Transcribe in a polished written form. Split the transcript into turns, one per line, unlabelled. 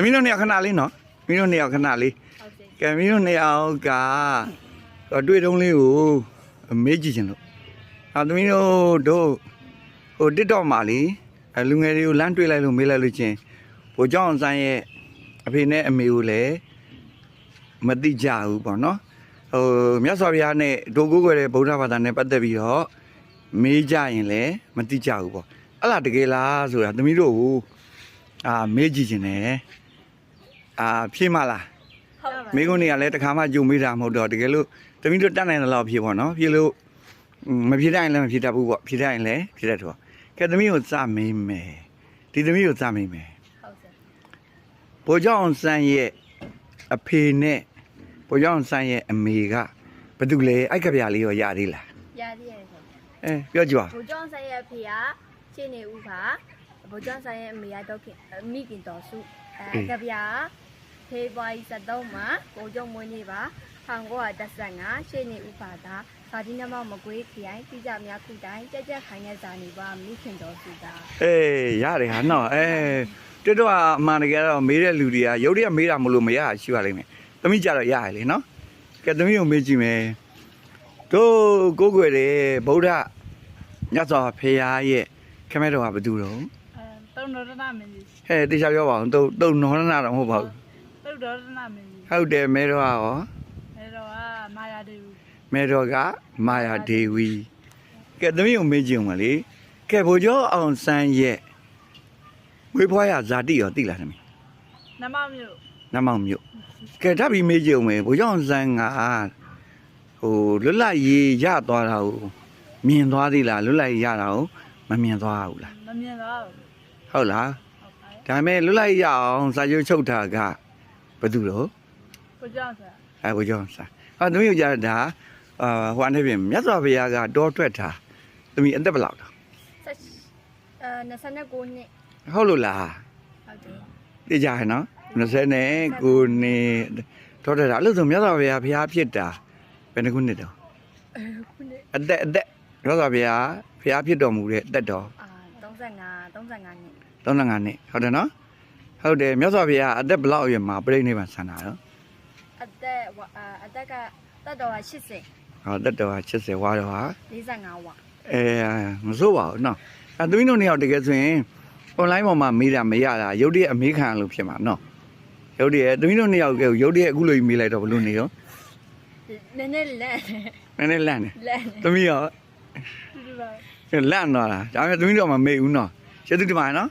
သမီးတို့နှစ်ယောက်ခဏလေးနော်သမီးတို့နှစ်ယောက်ခဏလေးကဲသမီးတို့နှစ်ယောက်ကတွေ့တုံးလေးကိုမေးကြည့်ချင်လို့သမီးတို့ဟို TikTok မှာလေလူငယ်တွေကိုလမ်းတွေ့လိုက်လို့မေးလိုက်လို့ချင်းဘိုးကျောင်းအောင်ဆန်းရဲ့အဖေနဲ့အမေကိုလည်းမသိကြဘူးပေါ့နော်ဟိုမြတ်စွာဘုရားနဲ့ဒိုကိုကိုရဲ့ဗုဒ္ဓဘာသာနဲ့ပတ်သက်ပြီးတော့မေးကြရင်လည်းမသိကြဘူးပေါ့အဲ့လားတကယ်လားဆိုတာသမီးတို့ကိုမေးကြည့်ချင်တယ်ဖြေးမလားမိကုန်းတွေကလည်းတခါမှကြုံမေးတာမဟုတ်တော့တကယ်လို့သမီးတို့တတ်နိုင်တယ်လို့ဖြေပေါ့နော်ဖြေလို့မဖြေတိုင်းလည်းမဖြေတတ်ဘူးပေါ့ဖြေတိုင်းလည်းဖြေတတ်တော့ကဲသမီးကိုစမေးမယ်ဒီသမီးကိုစမေးမယ်ဟုတ်ကဲ့ဘိုးကျောင်းဆန်းရဲ့အဖေနဲ့ဘိုးကျောင်းဆန်းရဲ့အမေကဘာတူလဲအိုက်ကပြလေးရောရသေးလား
ရသေးတယ်ဆို
ပြောကြည့်ပါ
ဘိုးကျောင်းဆန်းရဲ့အဖေကရှင်းနေဦးပါဘိုးကျောင်းဆန်းရဲ့အမေကတော့မိခင်တော်စုကဗျာဖေဖော်ဝါရီ23မှာကိုကျုံမွေးနေ့ပါ1915ရှေ့နေဥပါဒါစာဒီနမောက်မကွေးခရိုင်ပြည်ကြများခုတိုင်းကြက်ကြက်ခိုင်တဲ့ဇာနေပါမိခင်တော်စုတာ
ရတယ်ဟာနော်တွတ်တော့အမှန်တကယ်တော့မေးတဲ့လူတွေကရုပ်တွေကမေးတာမလို့မရရှိပါလိမ့်မယ်သမီးကြတော့ရရလေနော်ကဲသမီးကိုမေးကြည့်မယ်တို့ကိုကိုွယ်တယ်ဗုဒ္ဓမြတ်စွာဘုရားရဲ့ခမဲတော်ကဘာတူတော့
တုံတော်ရဏမင်းကြီး
တေချာပြောပါအောင်တုံတော်ရဏတော့မဟုတ်ပါဘူး
တုံတော်ရဏမင်းကြီး
ဟုတ်တယ်မဲတော်ကရော
မဲတော်ကမာယာဒေဝီ
မဲတော်ကမာယာဒေဝီကဲသမီးကိုမေးကြည့်အောင်ပါလေကဲဘိုးကျော်အောင်ဆန်းရဲ့ဝေးဖွားရဇာတိရောသိလားသမီး
နမောက်
မြို့ကဲဓာတ်ပြီးမေးကြည့်အောင်မယ်ဘိုးကျော်အောင်ဆန်းကဟိုလွတ်လပ်ရေးရသွားတာကိုမြင်သွားသေးလားလွတ်လပ်ရေးရတာကိုမမြင်သွားဘူးလား
မမြင်သွားဘူး
ဟုတ်လားဒါပေမဲ့လွတ်လပ်ရေးရအောင်စာချုပ်ချုပ်တာကဘာတူတော့
ဘိုးကျောင်းဆန်း
ဘိုးကျောင်းဆန်းသမီးတို့ကြားတာဟိုအနေဖြင့်မြတ်စွာဘုရားကတောထွက်တာသမီးအသက်ဘယ်လောက်တော့
29နှစ်
ဟုတ်လို့လား
ဟုတ်တယ်
သိကြရနော်29နှစ်တောထွက်တာအဲ့လိုဆိုမြတ်စွာဘုရားဖြစ်တာဘယ်နှခုနှစ်တော့
ခုနှစ်
အသက်မြတ်စွာဘုရားဖြစ်တော်မူတဲ့အသက်တော်
35နှစ်
35နှစ်ဟုတ်တယ်နော်ဟုတ်တယ်မြတ်စွာဘုရားအသက်ဘယ်လောက်အရွယ်မှာပြိဋိနိဗ္ဗာန်ဆန္ဒရော
အသက်ကတက်တော်80
တက်တော်80ဝါတော်ဟာ
45ဝါ
မစိုးပါဘူးနော်သမီးတို့နှစ်ယောက်တကယ်ဆိုရင် online ပေါ်မှာမေးတာမရတာရုပ်တရက်အမေးခံလို့ဖြစ်မှာနော်ရုပ်တရက်သမီးတို့နှစ်ယောက်ရုပ်တရက်အခုလိုမေးလိုက်တော့ဘလို့နေရော
နည်းနည်းလန့်
နေသမီးရောလန့်တော့လားဒါပေမဲ့သမီးတို့မှမေးဦးနော်ကျေးဇူးတင်ပါတယ်နော်